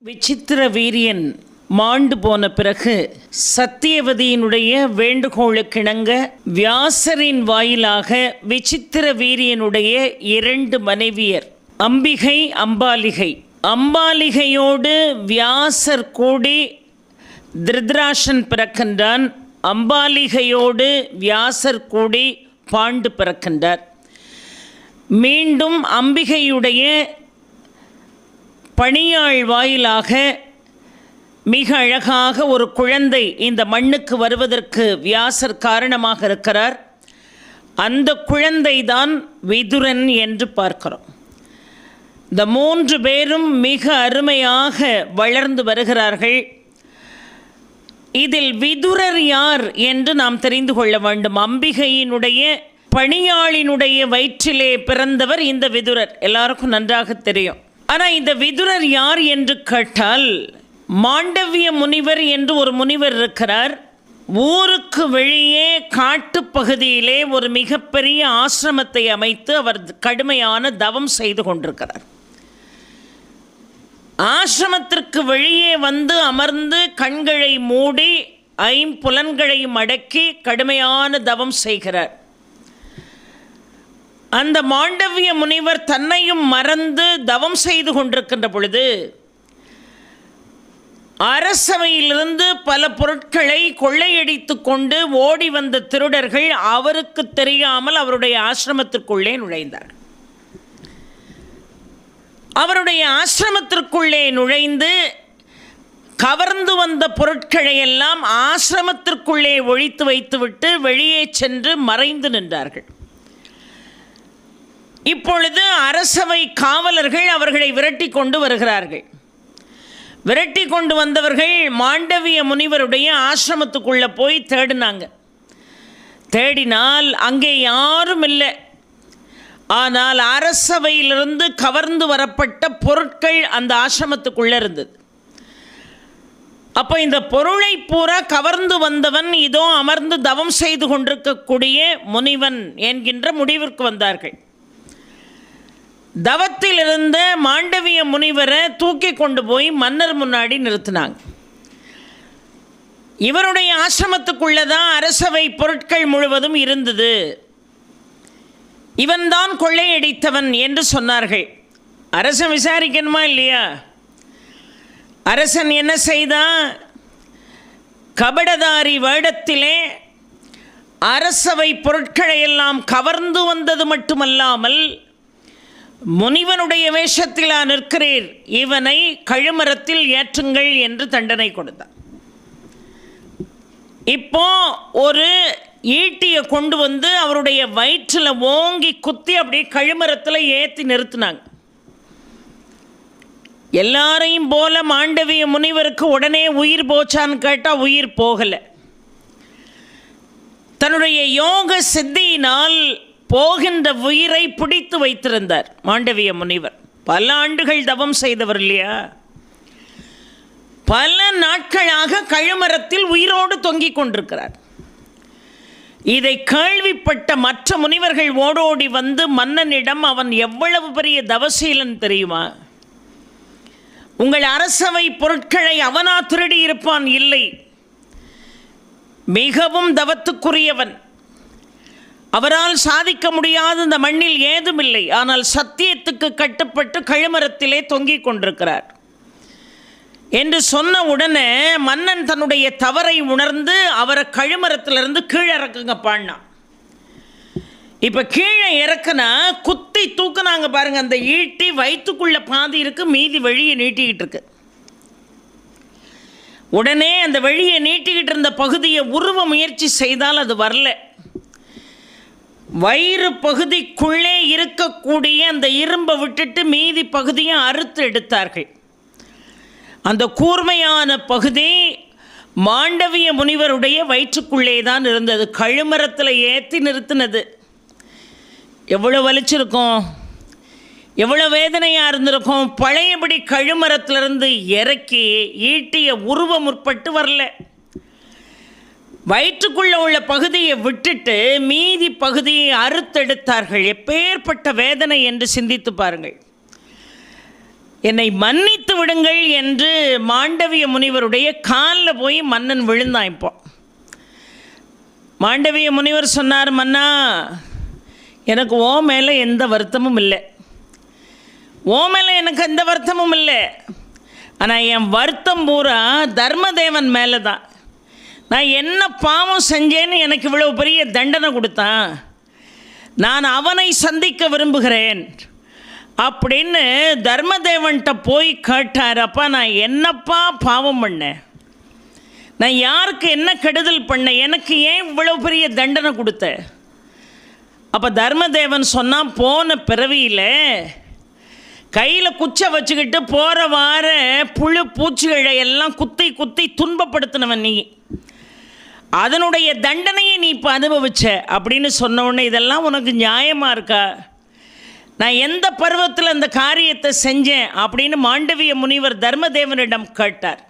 விசித்திர வீரியன் மாண்டு போன பிறகு சத்தியவதியினுடைய வேண்டுகோளுக்கிணங்க வியாசரின் வாயிலாக விசித்திர வீரியனுடைய 2 மனைவியர் அம்பிகை அம்பாலிகை, அம்பாலிகையோடு வியாசர் கூடி திருதராஷன் பிறக்கின்றான். அம்பாலிகையோடு வியாசர் கூடி பாண்டு பிறக்கின்றார். மீண்டும் அம்பிகையுடைய பணியாள் வாயிலாக மிக அழகாக ஒரு குழந்தை இந்த மண்ணுக்கு வருவதற்கு வியாசர் காரணமாக இருக்கிறார். அந்த குழந்தை தான் விதுரன் என்று பார்க்கிறோம். இந்த 3 பேரும் மிக அருமையாக வளர்ந்து வருகிறார்கள். இதில் விதுரர் யார் என்று நாம் தெரிந்து கொள்ள வேண்டும். அம்பிகையினுடைய பணியாளினுடைய வயிற்றிலே பிறந்தவர் இந்த விதுரர், எல்லாருக்கும் நன்றாக தெரியும். ஆனால் இந்த விதுரர் யார் என்று கேட்டால், மாண்டவிய முனிவர் என்று ஒரு முனிவர் இருக்கிறார். ஊருக்கு வெளியே காட்டுப்பகுதியிலே ஒரு மிகப்பெரிய ஆசிரமத்தை அமைத்து அவர் கடுமையான தவம் செய்து கொண்டிருக்கிறார். ஆசிரமத்திற்கு வெளியே வந்து அமர்ந்து கண்களை மூடி 5 புலன்களையும் அடக்கி கடுமையான தவம் செய்கிறார். அந்த மாண்டவிய முனிவர் தன்னையும் மறந்து தவம் செய்து கொண்டிருக்கின்ற பொழுது அரசவையிலிருந்து பல பொருட்களை கொள்ளையடித்து கொண்டு ஓடி வந்த திருடர்கள் அவருக்கு தெரியாமல் அவருடைய ஆசிரமத்திற்குள்ளே நுழைந்தார். அவருடைய ஆசிரமத்திற்குள்ளே நுழைந்து கவர்ந்து வந்த பொருட்களை எல்லாம் ஆசிரமத்திற்குள்ளே ஒழித்து வைத்துவிட்டு வெளியே சென்று மறைந்து நின்றார்கள். இப்பொழுது அரசவை காவலர்கள் அவர்களை விரட்டி கொண்டு வருகிறார்கள். விரட்டி கொண்டு வந்தவர்கள் மாண்டவிய முனிவருடைய ஆசிரமத்துக்குள்ளே போய் தேடினாங்க. தேடினால் அங்கே யாரும் இல்லை. ஆனால் அரசவையிலிருந்து கவர்ந்து வரப்பட்ட பொருட்கள் அந்த ஆசிரமத்துக்குள்ளே இருந்தது. அப்போ இந்த பொருளை பூரா கவர்ந்து வந்தவன் இதோ அமர்ந்து தவம் செய்து கொண்டிருக்கக்கூடிய முனிவன் என்கின்ற முடிவிற்கு வந்தார்கள். தவத்தில் இருந்த மாண்டவிய முனிவரை தூக்கி கொண்டு போய் மன்னர் முன்னாடி நிறுத்தினாங்க. இவருடைய ஆசிரமத்துக்குள்ளே தான் அரசவை பொருட்கள் முழுவதும் இருந்தது, இவன்தான் கொள்ளையடித்தவன் என்று சொன்னார்கள். அரசன் விசாரிக்கணுமா இல்லையா? அரசன் என்ன செய்தான்? கபடதாரி வேடத்திலே அரசவை பொருட்களை எல்லாம் கவர்ந்து வந்தது மட்டுமல்லாமல், முனிவனுடைய வேஷத்தில் நிற்கிறீர், இவனை கழுமரத்தில் ஏற்றுங்கள் என்று தண்டனை கொடுத்தான். இப்போ ஒரு ஈட்டியை கொண்டு வந்து அவருடைய வயிற்றில் ஓங்கி குத்தி அப்படியே கழுமரத்தில் ஏற்றி நிறுத்தினாங்க. எல்லாரையும் போல மாண்டவிய முனிவருக்கு உடனே உயிர் போச்சான்னு கேட்டால் உயிர் போகலை. தன்னுடைய யோக சித்தியினால் போகின்ற உயிரை பிடித்து வைத்திருந்தார் மாண்டவிய முனிவர். பல ஆண்டுகள் தவம் செய்தவர் இல்லையா? பல நாட்களாக கழுமரத்தில் உயிரோடு தொங்கிக் கொண்டிருக்கிறார். இதை கேள்விப்பட்ட மற்ற முனிவர்கள் ஓடோடி வந்து மன்னனிடம், அவன் எவ்வளவு பெரிய தவசீலன் தெரியுமா? உங்கள் அரசவை பொருட்களை அவனா திருடி இருப்பான்? இல்லை, மிகவும் தவத்துக்குரியவன். அவரால் சாதிக்க முடியாத இந்த மண்ணில் ஏதுமில்லை. ஆனால் சத்தியத்துக்கு கட்டுப்பட்டு கழுமரத்திலே தொங்கிக் கொண்டிருக்கிறார் என்று சொன்ன உடனே மன்னன் தன்னுடைய தவறை உணர்ந்து அவரை கழுமரத்திலிருந்து கீழே இறக்குங்க பாடினான். இப்போ கீழே இறக்குனா குத்தி தூக்குனாங்க பாருங்க. அந்த ஈட்டி வயிற்றுக்குள்ள பாதி இருக்கு, மீதி வெளியே நீட்டிக்கிட்டு இருக்கு. உடனே அந்த வெளியே நீட்டிக்கிட்டு இருந்த பகுதியை உருவ முயற்சி செய்தால் அது வரல. வயிறு பகுதிக்குள்ளே இருக்கக்கூடிய அந்த இரும்பை விட்டுட்டு மீதி பகுதியை அறுத்து எடுத்தார்கள். அந்த கூர்மையான பகுதி மாண்டவிய முனிவருடைய வயிற்றுக்குள்ளே தான் இருந்தது. கழுமரத்தில் ஏற்றி நிறுத்தினது. எவ்வளோ வலிச்சிருக்கும், எவ்வளோ வேதனையாக இருந்திருக்கும். பழையபடி கழுமரத்திலிருந்து இறக்கி ஈட்டிய உருவ முற்பட்டு வரல. வயிற்றுக்குள்ளே உள்ள பகுதியை விட்டுட்டு மீதி பகுதியை அறுத்தெடுத்தார்கள். எப்பேற்பட்ட வேதனை என்று சிந்தித்து பாருங்கள். என்னை மன்னித்து விடுங்கள் என்று மாண்டவிய முனிவருடைய காலில் போய் மன்னன் விழுந்தான். இப்போ மாண்டவிய முனிவர் சொன்னார், மன்னா, எனக்கு ஓ மேலே எந்த வருத்தமும் இல்லை, ஓ மேலே எனக்கு எந்த வருத்தமும் இல்லை. ஆனால் என் வருத்தம் பூரா தர்மதேவன் மேலே தான். நான் என்ன பாவம் செஞ்சேன்னு எனக்கு இவ்வளோ பெரிய தண்டனை கொடுத்தான், நான் அவனை சந்திக்க விரும்புகிறேன் அப்படின்னு தர்மதேவன்கிட்ட போய் கேட்டார். அப்பா, நான் என்னப்பா பாவம் பண்ணேன், நான் யாருக்கு என்ன கெடுதல் பண்ணேன், எனக்கு ஏன் இவ்வளோ பெரிய தண்டனை கொடுத்த? அப்போ தர்மதேவன் சொன்னால், போன பிறவியில் கையில் குச்சை வச்சுக்கிட்டு போகிற வார புழு பூச்சிகளை எல்லாம் குத்தி குத்தி துன்பப்படுத்தினவன் நீ, அதனுடைய தண்டனையை நீ இப்போ அனுபவிச்ச அப்படின்னு சொன்ன உடனே, இதெல்லாம் உனக்கு நியாயமாக இருக்கா? நான் எந்த பருவத்தில் அந்த காரியத்தை செஞ்சேன் அப்படின்னு மாண்டவிய முனிவர் தர்மதேவனிடம் கேட்டார்.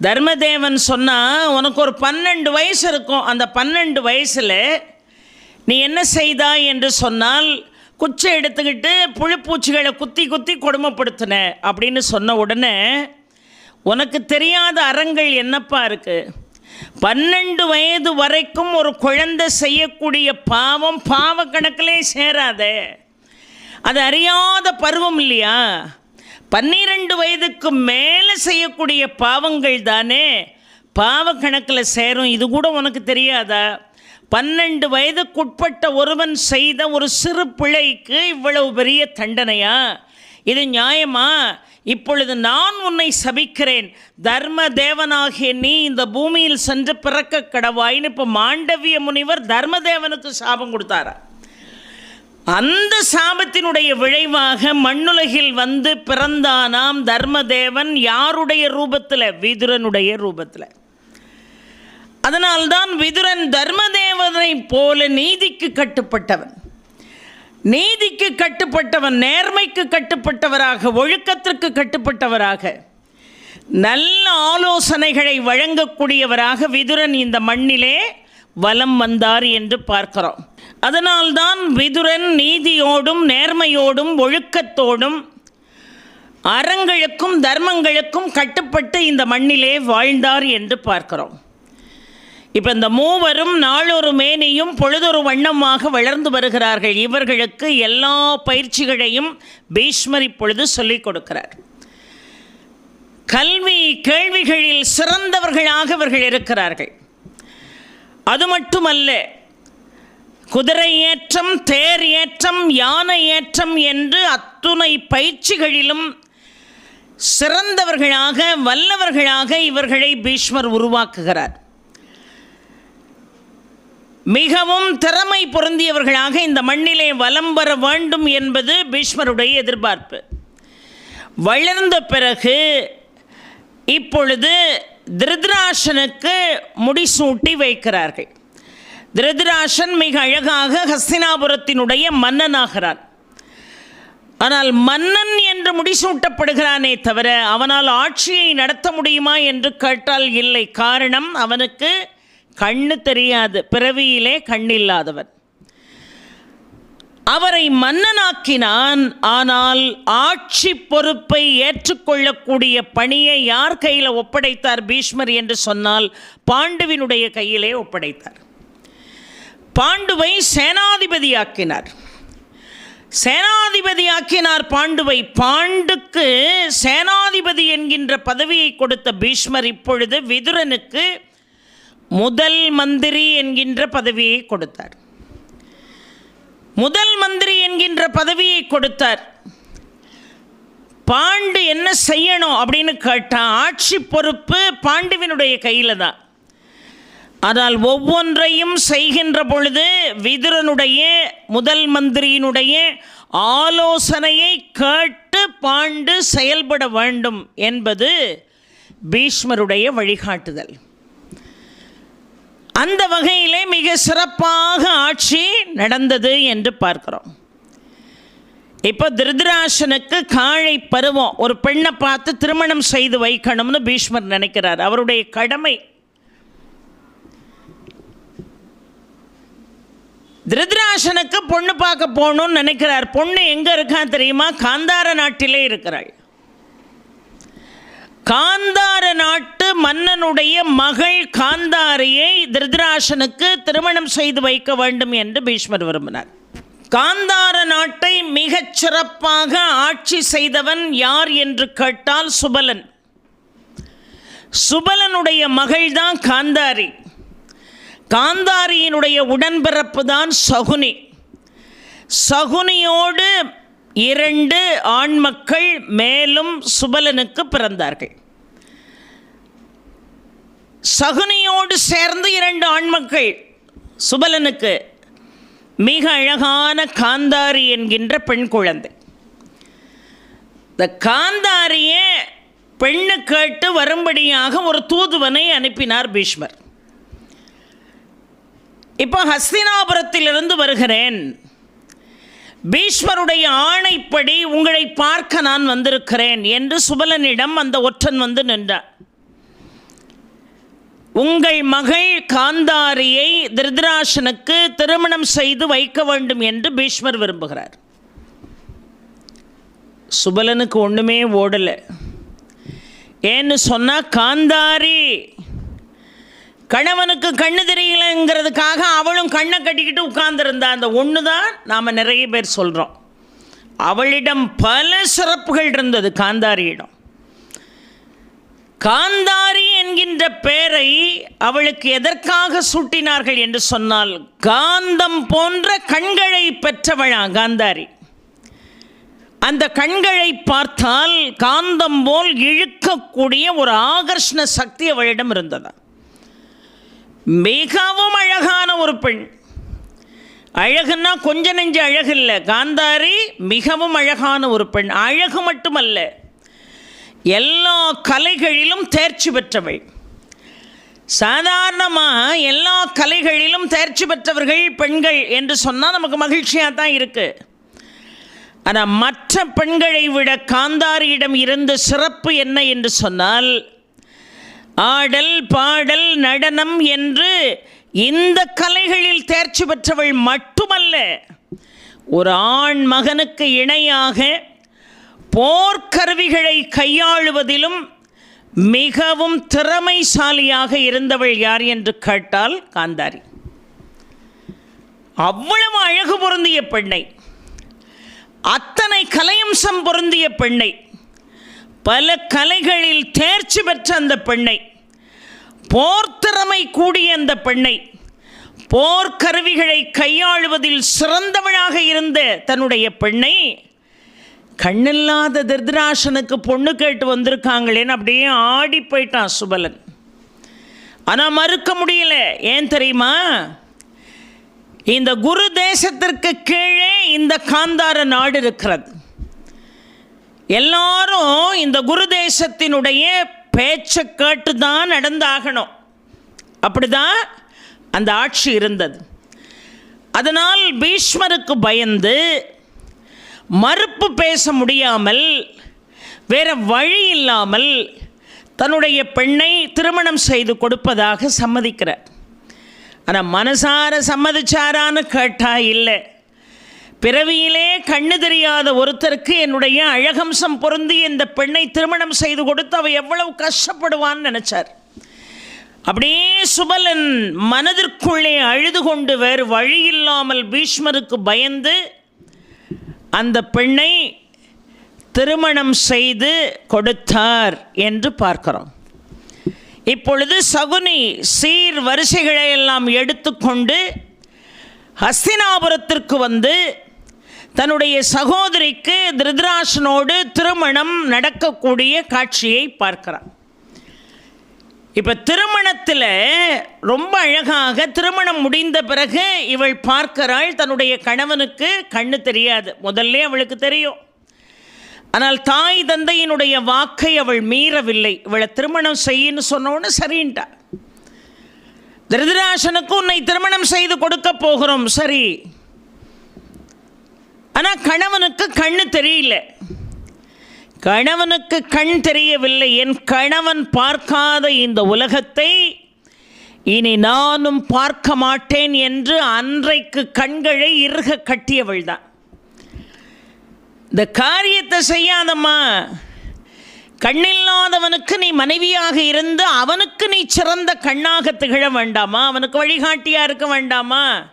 தர்மதேவன் சொன்னால், உனக்கு ஒரு 12 வயசு இருக்கும், அந்த 12 வயசில் நீ என்ன செய்தாய் என்று சொன்னால், குச்சை எடுத்துக்கிட்டு புழுப்பூச்சிகளை குத்தி குத்தி கொடுமைப்படுத்தின அப்படின்னு சொன்ன உடனே, உனக்கு தெரியாத அறங்கள் என்னப்பா இருக்குது? 12 வயது வரைக்கும் ஒரு குழந்தை செய்யக்கூடிய பாவம் பாவ கணக்கிலே சேராதே, அது அறியாத பருவம் இல்லையா? 12 வயதுக்கு மேலே செய்யக்கூடிய பாவங்கள் தானே பாவ கணக்கில் சேரும். இது கூட உனக்கு தெரியாதா? 12 வயதுக்குட்பட்ட ஒருவன் செய்த ஒரு சிறு பிழைக்கு இவ்வளவு பெரிய தண்டனையா? இது நியாயமா? இப்பொழுது நான் உன்னை சபிக்கிறேன், தர்ம தேவனாகிய நீ இந்த பூமியில் சென்று பிறக்க கடவாயின்னு இப்போ மாண்டவிய முனிவர் தர்மதேவனுக்கு சாபம் கொடுத்தாரா? அந்த சாபத்தினுடைய விளைவாக மண்ணுலகில் வந்து பிறந்தானாம் தர்மதேவன். யாருடைய ரூபத்தில்? விதுரனுடைய ரூபத்தில். அதனால்தான் விதுரன் தர்மதேவனை போல நீதிக்கு கட்டுப்பட்டவன், நீதிக்கு கட்டுப்பட்டவன், நேர்மைக்கு கட்டுப்பட்டவராக, ஒழுக்கத்திற்கு கட்டுப்பட்டவராக, நல்ல ஆலோசனைகளை வழங்கக்கூடியவராக விதுரன் இந்த மண்ணிலே வலம் வந்தார் என்று பார்க்கிறோம். அதனால்தான் விதுரன் நீதியோடும் நேர்மையோடும் ஒழுக்கத்தோடும் அறங்களுக்கும் தர்மங்களுக்கும் கட்டுப்பட்டு இந்த மண்ணிலே வாழ்ந்தார் என்று பார்க்கிறோம். இப்போ இந்த மூவரும் நாளொரு மேனியும் பொழுதொரு வண்ணமாக வளர்ந்து வருகிறார்கள். இவர்களுக்கு எல்லா பயிற்சிகளையும் பீஷ்மர் இப்பொழுது சொல்லிக் கொடுக்கிறார். கல்வி கேள்விகளில் சிறந்தவர்களாக இவர்கள் இருக்கிறார்கள். அது மட்டுமல்ல, குதிரை ஏற்றம், தேர் ஏற்றம், யானை ஏற்றம் என்று அத்துணை பயிற்சிகளிலும் சிறந்தவர்களாக வல்லவர்களாக இவர்களை பீஷ்மர் உருவாக்குகிறார். மிகவும் திறமை பொருந்தியவர்களாக இந்த மண்ணிலே வலம் வர வேண்டும் என்பது பீஷ்மருடைய எதிர்பார்ப்பு. வளர்ந்த பிறகு இப்பொழுது திருதராஷனுக்கு முடிசூட்டி வைக்கிறார்கள். திருதராஷன் மிக அழகாக ஹஸ்தினாபுரத்தினுடைய மன்னனாகிறான். ஆனால் மன்னன் என்று முடிசூட்டப்படுகிறானே தவிர அவனால் ஆட்சியை நடத்த முடியுமா என்று கேட்டால் இல்லை. காரணம், அவனுக்கு கண்ணு தெரியாது, பிறவியிலே கண்ணில்லாதவன். அவரை மன்னனாக்கினான். ஆனால் ஆட்சி பொறுப்பை ஏற்றுக்கொள்ளக்கூடிய பணியை யார் கையில் ஒப்படைத்தார் பீஷ்மர் என்று சொன்னால், பாண்டுவினுடைய கையிலே ஒப்படைத்தார். பாண்டுவை சேனாதிபதியாக்கினார். சேனாதிபதியாக்கினார் பாண்டுவை. பாண்டுக்கு சேனாதிபதி என்கின்ற பதவியை கொடுத்த பீஷ்மர் இப்பொழுது விதுரனுக்கு முதல் மந்திரி என்கின்ற பதவியை கொடுத்தார். முதல் மந்திரி என்கின்ற பதவியை கொடுத்தார். பாண்டு என்ன செய்யணும் அப்படின்னு கேட்டால், ஆட்சி பொறுப்பு பாண்டுவினுடைய கையில் தான். ஆனால் ஒவ்வொன்றையும் செய்கின்ற பொழுது விதுரனுடைய முதல் மந்திரியினுடைய ஆலோசனையை கேட்டு பாண்டு செயல்பட வேண்டும் என்பது பீஷ்மருடைய வழிகாட்டுதல். அந்த வகையிலே மிக சிறப்பாக ஆட்சி நடந்தது என்று பார்க்கிறோம். இப்போ திருதராஷனுக்கு காழை பருவம், ஒரு பெண்ணை பார்த்து திருமணம் செய்து வைக்கணும்னு பீஷ்மர் நினைக்கிறார். அவருடைய கடமை. திருதராஷனுக்கு பொண்ணு பார்க்க போகணும்னு நினைக்கிறார். பொண்ணு எங்கே இருக்கா தெரியுமா? காந்தார நாட்டிலே இருக்கிறாள். மன்னனுடைய மகள் காந்தாரியை திருதராஷனுக்கு திருமணம் செய்து வைக்க வேண்டும் என்று பீஷ்மர் விரும்பினார். காந்தார நாட்டை மிகச் சிறப்பாக ஆட்சி செய்தவன் யார் என்று கேட்டால் சுபலன். சுபலனுடைய மகள்தான் காந்தாரி. காந்தாரியினுடைய உடன்பிறப்பு தான் சகுனி. சகுனியோடு 2 ஆண் மக்கள் மேலும் சுபலனுக்கு பிறந்தார்கள். சகுனியோடு சேர்ந்து 2 ஆண்மக்கள் சுபலனுக்கு. மிக அழகான காந்தாரி என்கின்ற பெண் குழந்தை. இந்த காந்தாரியை பெண்ணு கேட்டு வரும்படியாக ஒரு தூதுவனை அனுப்பினார் பீஷ்மர். இப்போ ஹஸ்தினாபுரத்திலிருந்து வருகிறேன், பீஷ்மருடைய ஆணைப்படி உங்களை பார்க்க நான் வந்திருக்கிறேன் என்று சுபலனிடம் அந்த ஒற்றன் வந்து நின்றார். உங்கள் மகள் காந்தாரியை திருதராஷனுக்கு திருமணம் செய்து வைக்க வேண்டும் என்று பீஷ்மர் விரும்புகிறார். சுபலனுக்கு ஒன்றுமே ஓடலை. ஏன்னு சொன்னால் காந்தாரி கணவனுக்கு கண்ணு தெரியலைங்கிறதுக்காக அவளும் கண்ணை கட்டிக்கிட்டு உட்கார்ந்துருந்தா. அந்த ஒன்று தான் நாம் நிறைய பேர் சொல்கிறோம். அவளிடம் பல சிறப்புகள் இருந்தது காந்தாரியிடம். காந்தாரி என்கின்ற பெயரை அவளுக்கு எதற்காக சூட்டினார்கள் என்று சொன்னால், காந்தம் போன்ற கண்களை பெற்றவளா காந்தாரி. அந்த கண்களை பார்த்தால் காந்தம் போல் இழுக்கக்கூடிய ஒரு ஆகர்ஷண சக்தி அவளிடம் இருந்ததா. மிகவும் அழகான ஒரு பெண். அழகுன்னா கொஞ்ச நெஞ்சு அழகு இல்லை. காந்தாரி மிகவும் அழகான ஒரு பெண். அழகு மட்டுமல்ல, எல்லா கலைகளிலும் தேர்ச்சி பெற்றவள். சாதாரணமாக எல்லா கலைகளிலும் தேர்ச்சி பெற்றவர்கள் பெண்கள் என்று சொன்னால் நமக்கு மகிழ்ச்சியாக தான் இருக்குது. ஆனால் மற்ற பெண்களை விட காந்தாரியிடம் இருந்த சிறப்பு என்ன என்று சொன்னால், ஆடல் பாடல் நடனம் என்று இந்த கலைகளில் தேர்ச்சி பெற்றவள் மட்டுமல்ல, ஒரு ஆண் மகனுக்கு இணையாக போர்க்கருவிகளை கையாளுவதிலும் மிகவும் திறமைசாலியாக இருந்தவள் யார் என்று கேட்டால் காந்தாரி. அவ்வளவு அழகு பொருந்திய பெண்ணை, அத்தனை கலையம்சம் பொருந்திய பெண்ணை, பல கலைகளில் தேர்ச்சி பெற்ற அந்த பெண்ணை, போர்த்திறமை கூடிய அந்த பெண்ணை, போர்க்கருவிகளை கையாளுவதில் சிறந்தவளாக இருந்த தன்னுடைய பெண்ணை கண்ணில்லாத திருதராஷனுக்கு பொண்ணு கேட்டு வந்திருக்காங்களேன்னு அப்படியே ஆடி போயிட்டான் சுபலன். ஆனால் மறுக்க முடியல. ஏன் தெரியுமா? இந்த குரு தேசத்திற்கு கீழே இந்த காந்தார நாடு இருக்கிறது. எல்லாரும் இந்த குரு தேசத்தினுடைய பேச்சை கேட்டு தான் நடந்தாகணும். அப்படிதான் அந்த ஆட்சி இருந்தது. அதனால் பீஷ்மருக்கு பயந்து மறுப்பு பேச முடியாமல், வேற வழி இல்லாமல் தன்னுடைய பெண்ணை திருமணம் செய்து கொடுப்பதாக சம்மதிக்கிறார். ஆனால் மனசார சம்மதிச்சாரான்னு கேட்டா இல்லை. பிறவியிலே கண்ணு தெரியாத ஒருத்தருக்கு என்னுடைய அழகம்சம் பொருந்தி இந்த பெண்ணை திருமணம் செய்து கொடுத்து அவள் எவ்வளவு கஷ்டப்படுவான்னு நினச்சார். அப்படியே சுபலன் மனதிற்குள்ளே அழுது கொண்டு வேறு வழி இல்லாமல் பீஷ்மருக்கு பயந்து அந்த பெண்ணை திருமணம் செய்து கொடுத்தார் என்று பார்க்கிறோம். இப்பொழுது சகுனி சீர் வரிசைகளை எல்லாம் எடுத்துக்கொண்டு ஹஸ்தினாபுரத்திற்கு வந்து தன்னுடைய சகோதரிக்கு திருதராஷனோடு திருமணம் நடக்கக்கூடிய காட்சியை பார்க்கிறார். இப்போ திருமணத்தில் ரொம்ப அழகாக திருமணம் முடிந்த பிறகு இவள் பார்க்கிறாள். தன்னுடைய கணவனுக்கு கண்ணு தெரியாது, முதல்ல அவளுக்கு தெரியும். ஆனால் தாய் தந்தையினுடைய வாக்கை அவள் மீறவில்லை. இவளை திருமணம் செய்யன்னு சொன்னோன்னு சரின்ட்டா. திருதராஷனுக்கு உன்னை திருமணம் செய்து கொடுக்க போகிறோம், சரி. ஆனால் கணவனுக்கு கண்ணு தெரியல. கணவனுக்கு கண் தெரியவில்லை. என் கணவன் பார்க்காத இந்த உலகத்தை இனி நானும் பார்க்க மாட்டேன் என்று அன்றைக்கு கண்களை இறுக கட்டியவள் தான். இந்த காரியத்தை செய்யாதம்மா, கண்ணில்லாதவனுக்கு நீ மனைவியாக இருந்து அவனுக்கு நீ சிறந்த கண்ணாக திகழ வேண்டாமா? அவனுக்கு வழிகாட்டியாக இருக்க வேண்டாமா?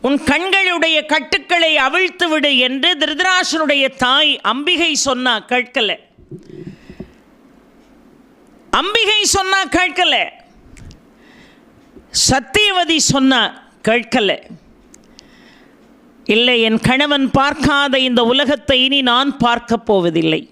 உன் கண்களுடைய கட்டுக்களை அவிழ்த்து விடு என்று திருதராஷ்டிரனுடைய தாய் அம்பிகை சொன்னா, கேட்கல. அம்பிகை சொன்னா கேட்கல. சத்தியவதி சொன்னா கேட்கல. இல்லை, என் கணவன் பார்க்காத இந்த உலகத்தை இனி நான் பார்க்க போவதில்லை.